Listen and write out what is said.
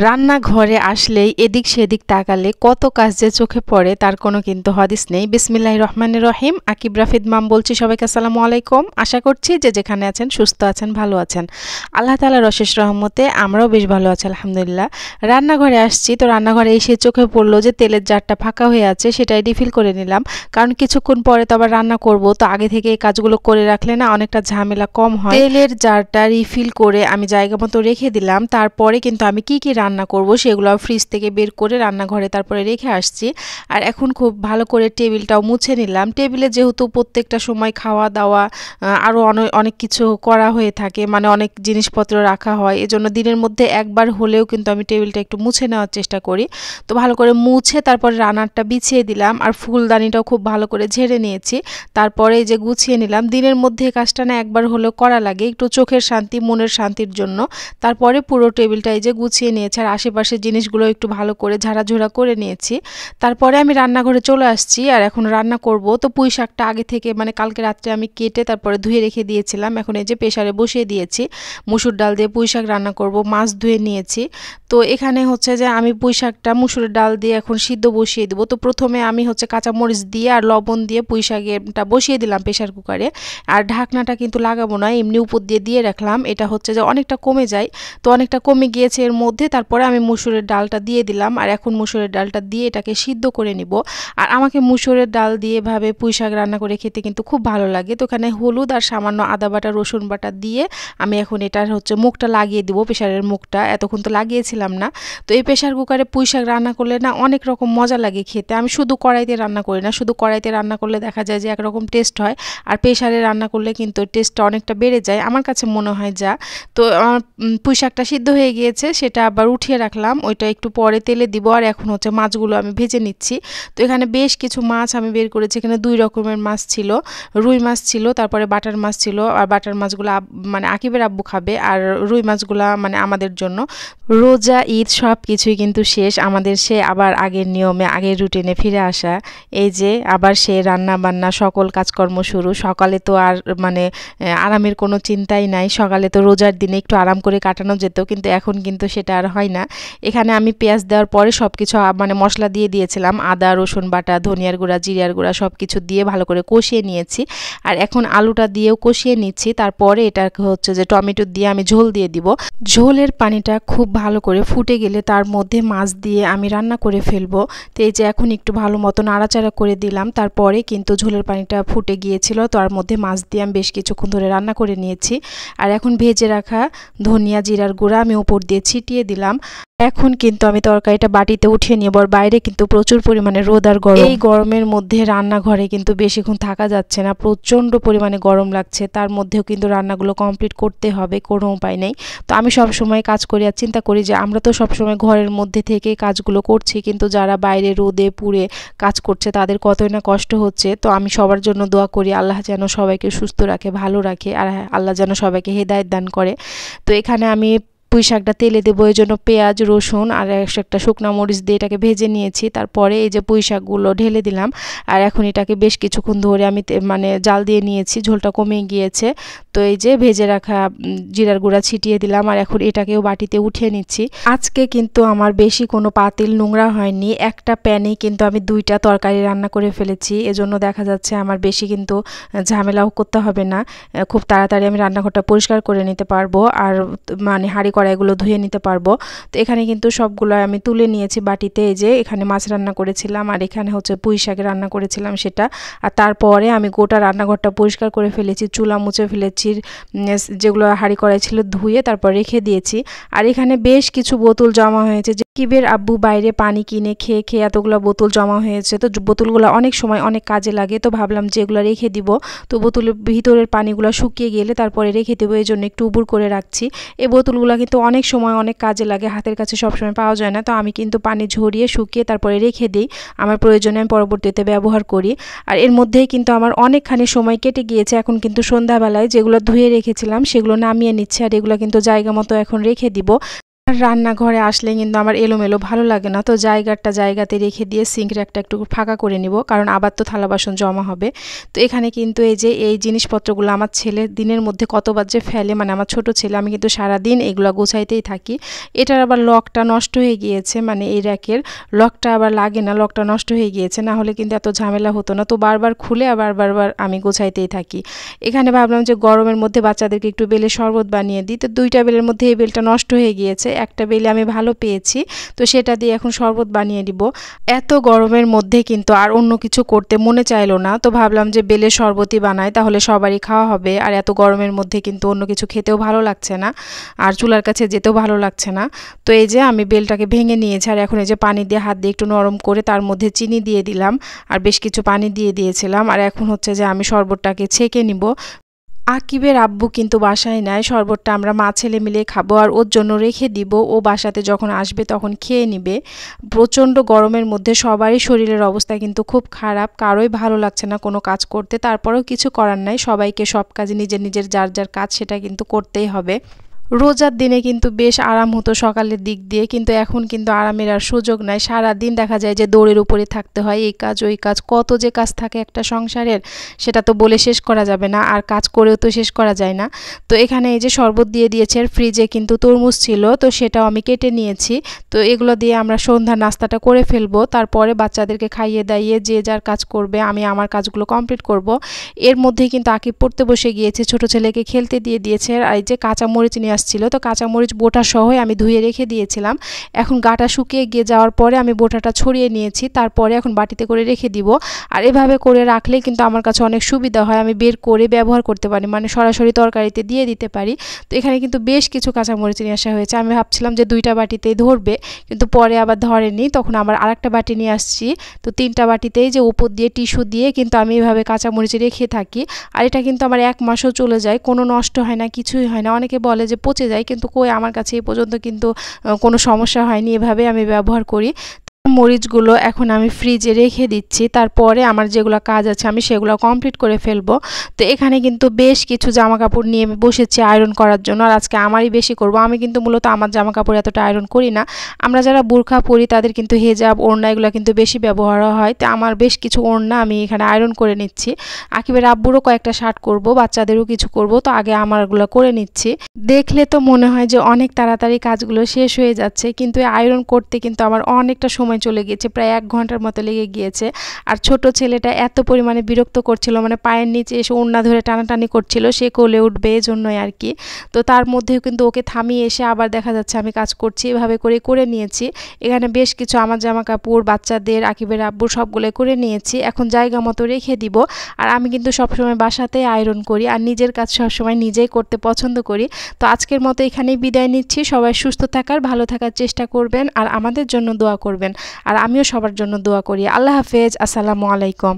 রান্নাঘরে আসলেই এদিক সেদিক তাকালে কত কাজ যে চোখে পড়ে তার কোনো কিন্তু হদিস নেই। বিসমিল্লাহির রহমানির রহিম। আকিব রাফিদ মাম বলছি সবাইকে আসসালামু আলাইকুম। আশা করছি যে যেখানে আছেন সুস্থ আছেন, ভালো আছেন। আল্লাহ তাআলার অশেষ রহমতে আমরাও বেশ ভালো আছি আলহামদুলিল্লাহ। রান্নাঘরে আসছি, তো রান্নাঘরে এসে চোখে পড়লো যে তেলের জারটা ফাঁকা হয়ে আছে, সেটাই রিফিল করে নিলাম। কারণ কিছুক্ষণ পরে তো আবার রান্না করব, তো আগে থেকে এই কাজগুলো করে রাখলে না অনেকটা ঝামেলা কম হয়। তেলের জারটা রিফিল করে আমি জায়গা মতো রেখে দিলাম। তারপরে কিন্তু আমি কি রান্না করব সেগুলো ফ্রিজ থেকে বের করে রান্নাঘরে তারপরে রেখে আসছি। আর এখন খুব ভালো করে টেবিলটাও মুছে নিলাম। টেবিলে যেহেতু প্রত্যেকটা সময় খাওয়া দাওয়া আরও অনেক কিছু করা হয়ে থাকে, মানে অনেক জিনিসপত্র রাখা হয়, এজন্য দিনের মধ্যে একবার হলেও কিন্তু আমি টেবিলটা একটু মুছে নেওয়ার চেষ্টা করি। তো ভালো করে মুছে তারপরে রান্নাটা বিছিয়ে দিলাম, আর ফুলদানিটাও খুব ভালো করে ঝেড়ে নিয়েছি। তারপরে এই যে গুছিয়ে নিলাম। দিনের মধ্যে এই কাজটা না একবার হলেও করা লাগে, একটু চোখের শান্তি মনের শান্তির জন্য। তারপরে পুরো টেবিলটা এই যে গুছিয়ে নিয়েছি, আর আশেপাশের জিনিসগুলো একটু ভালো করে ঝাড়াঝোড়া করে নিয়েছি। তারপরে আমি রান্নাঘরে চলে আসছি, আর এখন রান্না করব। তো পুঁই শাকটা আগে থেকে মানে কালকে রাত্রে আমি কেটে তারপরে ধুয়ে রেখে দিয়েছিলাম। এখন এই যে প্রেসারে বসিয়ে দিয়েছি, মুসুর ডাল দিয়ে পুঁই শাক রান্না করব। মাছ ধুয়ে নিয়েছি। তো এখানে হচ্ছে যে আমি পুঁই শাকটা মুসুরের ডাল দিয়ে এখন সিদ্ধ বসিয়ে দেবো। তো প্রথমে আমি হচ্ছে কাঁচামরিচ দিয়ে আর লবণ দিয়ে পুঁই শাকটা বসিয়ে দিলাম প্রেসার কুকারে। আর ঢাকনাটা কিন্তু লাগাবো না, এমনি উপর দিয়ে রাখলাম। এটা হচ্ছে যে অনেকটা কমে যায়, তো অনেকটা কমে গিয়েছে এর মধ্যে। তারপরে আমি মুসুরের ডালটা দিয়ে দিলাম, আর এখন মুসুরের ডালটা দিয়ে এটাকে সিদ্ধ করে নিব। আর আমাকে মুসুরের ডাল দিয়ে এভাবে পুঁই শাক রান্না করে খেতে কিন্তু খুব ভালো লাগে। তো এখানে হলুদ আর সামান্য আদা বাটা রসুন বাটা দিয়ে আমি এখন এটার হচ্ছে মুখটা লাগিয়ে দিব, প্রেসারের মুখটা। এতক্ষণ তো লাগিয়েছিলাম না। তো এই প্রেসার কুকারে পুঁই শাক রান্না করলে না অনেক রকম মজা লাগে খেতে। আমি শুধু কড়াইতে রান্না করি না, শুধু কড়াইতে রান্না করলে দেখা যায় যে একরকম টেস্ট হয়, আর প্রেসারে রান্না করলে কিন্তু টেস্টটা অনেকটা বেড়ে যায় আমার কাছে মনে হয় যা। তো আমার পুঁই শাকটা সিদ্ধ হয়ে গিয়েছে, সেটা আবার উঠিয়ে রাখলাম। ওইটা একটু পরে তেলে দিব। আর এখন হচ্ছে মাছগুলো আমি ভেজে নিচ্ছি। তো এখানে বেশ কিছু মাছ আমি বের করেছি। এখানে 2 রকমের মাছ ছিল, রুই মাছ ছিল, তারপরে বাটার মাছ ছিল। আর বাটার মাছগুলো মানে আকিবের আব্বু খাবে, আর রুই মাছগুলা মানে আমাদের জন্য। রোজা ঈদ সব কিছুই কিন্তু শেষ আমাদের, সে আবার আগের নিয়মে আগের রুটিনে ফিরে আসা। এই যে আবার সে রান্না বান্না সকল কাজকর্ম শুরু। সকালে তো আর মানে আরামের কোনো চিন্তাই নাই। সকালে তো রোজার দিনে একটু আরাম করে কাটানো যেত, কিন্তু এখন কিন্তু সেটা আর হয় না। এখানে আমি পেঁয়াজ দেওয়ার পরে সব কিছু মানে মশলা দিয়ে দিয়েছিলাম, আদা রসুন বাটা ধনিয়ার গুঁড়া জিরার গুঁড়া সব কিছু দিয়ে ভালো করে কষিয়ে নিয়েছি। আর এখন আলুটা দিয়েও কষিয়ে নিচ্ছি। তারপরে এটা হচ্ছে যে টমেটো দিয়ে আমি ঝোল দিয়ে দিব। ঝোলের পানিটা খুব ভালো করে ফুটে গেলে তার মধ্যে মাছ দিয়ে আমি রান্না করে ফেলবো। তো এই যে এখন একটু ভালো মতো নাড়াচাড়া করে দিলাম। তারপরে কিন্তু ঝোলের পানিটা ফুটে গিয়েছিল, তার মধ্যে মাছ দিয়ে আমি বেশ কিছুক্ষণ ধরে রান্না করে নিয়েছি। আর এখন ভেজে রাখা ধনিয়া জিরার গুঁড়া আমি উপর দিয়ে ছিটিয়ে দিলাম। এখন কিন্তু আমি তরকারিটা বাটিতে উঠিয়ে নিব। আর বাইরে কিন্তু প্রচুর পরিমাণে রোদ আর গরম। এই গরমের মধ্যে রান্নাঘরে কিন্তু বেশিক্ষণ থাকা যাচ্ছে না, প্রচণ্ড পরিমাণে গরম লাগছে। তার মধ্যেও কিন্তু রান্নাগুলো কমপ্লিট করতে হবে, কোনো উপায় নেই। তো আমি সব সময় কাজ করি আর চিন্তা করি যে আমরা তো সবসময় ঘরের মধ্যে থেকে কাজগুলো করছি, কিন্তু যারা বাইরে রোদে পুড়ে কাজ করছে তাদের কতই না কষ্ট হচ্ছে। তো আমি সবার জন্য দোয়া করি আল্লাহ যেন সবাইকে সুস্থ রাখে, ভালো রাখে, আর আল্লাহ যেন সবাইকে হেদায়েত দান করে। তো এখানে আমি পুঁই শাকটা তেলে দেবো, এই জন্য পেঁয়াজ রসুন আর একটা শুকনো মরিচ দিয়ে এটাকে ভেজে নিয়েছি। তারপরে এই যে পুঁই শাকগুলো ঢেলে দিলাম। আর এখন এটাকে বেশ কিছুক্ষণ ধরে আমি মানে জাল দিয়ে নিয়েছি, ঝোলটা কমে গিয়েছে। তো এই যে ভেজে রাখা জিরার গুঁড়া ছিটিয়ে দিলাম, আর এখন এটাকেও বাটিতে উঠিয়ে নিচ্ছি। আজকে কিন্তু আমার বেশি কোনো পাতিল নোংরা হয়নি, একটা প্যানেই কিন্তু আমি 2টা তরকারি রান্না করে ফেলেছি। এজন্য দেখা যাচ্ছে আমার বেশি কিন্তু ঝামেলাও করতে হবে না, খুব তাড়াতাড়ি আমি রান্নাঘরটা পরিষ্কার করে নিতে পারবো, আর মানে হাঁড়ি কড়াইগুলো ধুয়ে নিতে পারবো। তো এখানে কিন্তু সবগুলো আমি তুলে নিয়েছি বাটিতে। এই যে এখানে মাছ রান্না করেছিলাম, আর এখানে হচ্ছে পুঁই শাক রান্না করেছিলাম সেটা। আর তারপরে আমি গোটা রান্নাঘরটা পরিষ্কার করে ফেলেছি, চুলা মুছে ফেলেছি, যেগুলো হাঁড়ি কড়াই ছিল ধুয়ে তারপর রেখে দিয়েছি। আর এখানে বেশ কিছু বোতল জমা হয়েছে, যে কিবের আব্বু বাইরে পানি কিনে খেয়ে খেয়ে এতগুলো বোতল জমা হয়েছে। তো বোতলগুলো অনেক সময় অনেক কাজে লাগে, তো ভাবলাম যে এগুলো রেখে দিব। তো বোতলের ভিতরের পানিগুলো শুকিয়ে গেলে তারপরে রেখে দেবো, এই জন্য একটু উবুর করে রাখছি। এই বোতলগুলো কিন্তু অনেক সময় অনেক কাজে লাগে, হাতের কাছে সবসময় পাওয়া যায় না। তো আমি কিন্তু পানি ঝরিয়ে শুকিয়ে তারপরে রেখে দিই, আমার প্রয়োজনে আমি পরবর্তীতে ব্যবহার করি। আর এর মধ্যেই কিন্তু আমার অনেকখানি সময় কেটে গিয়েছে। এখন কিন্তু সন্ধ্যাবেলায় যেগুলো ধুয়ে রেখেছিলাম সেগুলো নামিয়ে নিচ্ছে, আর এগুলো কিন্তু জায়গা মতো এখন রেখে দিব। আর রান্নাঘরে আসলে কিন্তু আমার এলোমেলো ভালো লাগে না, তো জায়গাতে রেখে দিয়ে সিঙ্ক র্যাকটা একটু ফাঁকা করে নিব, কারণ আবার তো থালা বাসন জমা হবে। তো এখানে কিন্তু এই যে এই জিনিসপত্রগুলো আমার ছেলে দিনের মধ্যে কতবার যে ফেলে, মানে আমার ছোট ছেলে, আমি কিন্তু সারাদিন এগুলো গোছাইতেই থাকি। এটার আবার লকটা নষ্ট হয়ে গিয়েছে, মানে এই র্যাকের লকটা আবার লাগে না, লকটা নষ্ট হয়ে গিয়েছে, না হলে কিন্তু এত ঝামেলা হতো না। তো বারবার খুলে আবার বারবার আমি গোছাইতেই থাকি। এখানে ভাবলাম যে গরমের মধ্যে বাচ্চাদেরকে একটু বেলে শরবত বানিয়ে দিই, তো 2টা বেলের মধ্যে এই বেলটা নষ্ট হয়ে গিয়েছে, একটা বেলে আমি ভালো পেয়েছি, তো সেটা দিয়ে এখন শরবত বানিয়ে দিব। এত গরমের মধ্যে কিন্তু আর অন্য কিছু করতে মনে চাইলো না, তো ভাবলাম যে বেলের শরবতই বানাই, তাহলে সবারই খাওয়া হবে। আর এত গরমের মধ্যে কিন্তু অন্য কিছু খেতেও ভালো লাগছে না, আর চুলার কাছে যেতেও ভালো লাগছে না। তো এই যে আমি বেলটাকে ভেঙে নিয়েছি, আর এখন এই যে পানি দিয়ে হাত দিয়ে একটু নরম করে তার মধ্যে চিনি দিয়ে দিলাম, আর বেশ কিছু পানি দিয়ে দিয়েছিলাম। আর এখন হচ্ছে যে আমি শরবতটাকে ছেঁকে নিব। আকিবের আব্বু কিন্তু বাসায় নাই, শরবতটা আমরা মা ছেলে মিলে খাবো, আর ওর জন্য রেখে দিব, ও বাসাতে যখন আসবে তখন খেয়ে নিবে। প্রচণ্ড গরমের মধ্যে সবারই শরীরের অবস্থা কিন্তু খুব খারাপ, কারোই ভালো লাগছে না কোনো কাজ করতে, তারপরেও কিছু করার নাই, সবাইকে সব কাজে নিজের নিজের যার যার কাজ সেটা কিন্তু করতেই হবে। রোজার দিনে কিন্তু বেশ আরাম হতো সকালের দিক দিয়ে, কিন্তু এখন কিন্তু আরামের আর সুযোগ নাই। সারা দিন দেখা যায় যে দৌড়ের উপরে থাকতে হয়, এই কাজ ওই কাজ, কত যে কাজ থাকে একটা সংসারের, সেটা তো বলে শেষ করা যাবে না, আর কাজ করেও তো শেষ করা যায় না। তো এখানে এই যে শরবত দিয়ে দিয়েছে, আর ফ্রিজে কিন্তু তরমুজ ছিল, তো সেটাও আমি কেটে নিয়েছি। তো এগুলো দিয়ে আমরা সন্ধ্যার নাস্তাটা করে ফেলবো, তারপরে বাচ্চাদেরকে খাইয়ে দাইয়ে যে যার কাজ করবে, আমি আমার কাজগুলো কমপ্লিট করব। এর মধ্যেই কিন্তু আকিব পড়তে বসে গিয়েছে, ছোট ছেলেকে খেলতে দিয়ে দিয়েছে। আর এই যে কাঁচা মরিচ নিয়ে আসছিল, তো কাঁচামরিচ বোটা সহই আমি ধুয়ে রেখে দিয়েছিলাম। এখন গাটা শুকিয়ে গিয়ে যাওয়ার পরে আমি বোটাটা ছড়িয়ে নিয়েছি, তারপরে এখন বাটিতে করে রেখে দিব। আর এভাবে করে রাখলে কিন্তু আমার কাছে অনেক সুবিধা হয়, আমি বের করে ব্যবহার করতে পারি, মানে সরাসরি তরকারিতে দিয়ে দিতে পারি। তো এখানে কিন্তু বেশ কিছু কাঁচামরিচ নিয়ে আসা হয়েছে, আমি ভাবছিলাম যে 2টা বাটিতেই ধরবে, কিন্তু পরে আবার ধরেনি, তখন আবার আরেকটা বাটি নিয়ে আসছি। তো 3টা বাটিতেই যে উপর দিয়ে টিস্যু দিয়ে কিন্তু আমি এভাবে কাঁচামরিচ রেখে থাকি। আর এটা কিন্তু আমার 1 মাসও চলে যায়, কোনো নষ্ট হয় না, কিছুই হয় না। অনেকে বলে যে পচে যায়, কিন্তু কই, আমার কাছে এই পর্যন্ত কিন্তু কোনো সমস্যা হয়নি, এভাবে আমি ব্যবহার করি। মরিচগুলো এখন আমি ফ্রিজে রেখে দিচ্ছি, তারপরে আমার যেগুলো কাজ আছে আমি সেগুলো কমপ্লিট করে ফেলবো। তো এখানে কিন্তু বেশ কিছু জামা কাপড় নিয়ে বসেছি আয়রন করার জন্য, আর আজকে আমারই বেশি করব। আমি কিন্তু মূলত আমার জামা কাপড় এতটা আয়রন করি না, আমরা যারা বোরখা পরি তাদের কিন্তু হেজাব ওড়না এগুলো কিন্তু বেশি ব্যবহার হয়। তো আমার বেশ কিছু ওড়না আমি এখানে আয়রন করে নিচ্ছি। আকিবের আব্বুরও কয়েকটা শার্ট করব, বাচ্চাদেরও কিছু করব, তো আগে আমারগুলো করে নিচ্ছি। দেখলে তো মনে হয় যে অনেক তাড়াতাড়ি কাজগুলো শেষ হয়ে যাচ্ছে, কিন্তু আয়রন করতে কিন্তু আমার অনেকটা সময় চলে গিয়েছে, প্রায় 1 ঘন্টার মতো লেগে গিয়েছে। আর ছোট ছেলেটা এত পরিমাণে বিরক্ত করছিল, মানে পায়ের নিচে এসে ওড়না ধরে টানাটানি করছিল, সে কোলে উঠবে এজন্যই আর কি। তো তার মধ্যেও কিন্তু ওকে থামিয়ে এসে আবার দেখা যাচ্ছে আমি কাজ করছি, এভাবে করে নিয়েছি। এখানে বেশ কিছু আমার জামা কাপড়, বাচ্চাদের, আকিবের আব্বুর সবগুলো করে নিয়েছি, এখন জায়গা মতো রেখে দিব। আর আমি কিন্তু সবসময় বাসাতে আয়রন করি, আর নিজের কাজ সবসময় নিজেই করতে পছন্দ করি। তো আজকের মতো এখানেই বিদায় নিচ্ছি, সবাই সুস্থ থাকার, ভালো থাকার চেষ্টা করবেন, আর আমাদের জন্য দোয়া করবেন। আর আমিও সবার জন্য দোয়া করি। আল্লাহ হাফেজ, আসসালামু আলাইকুম।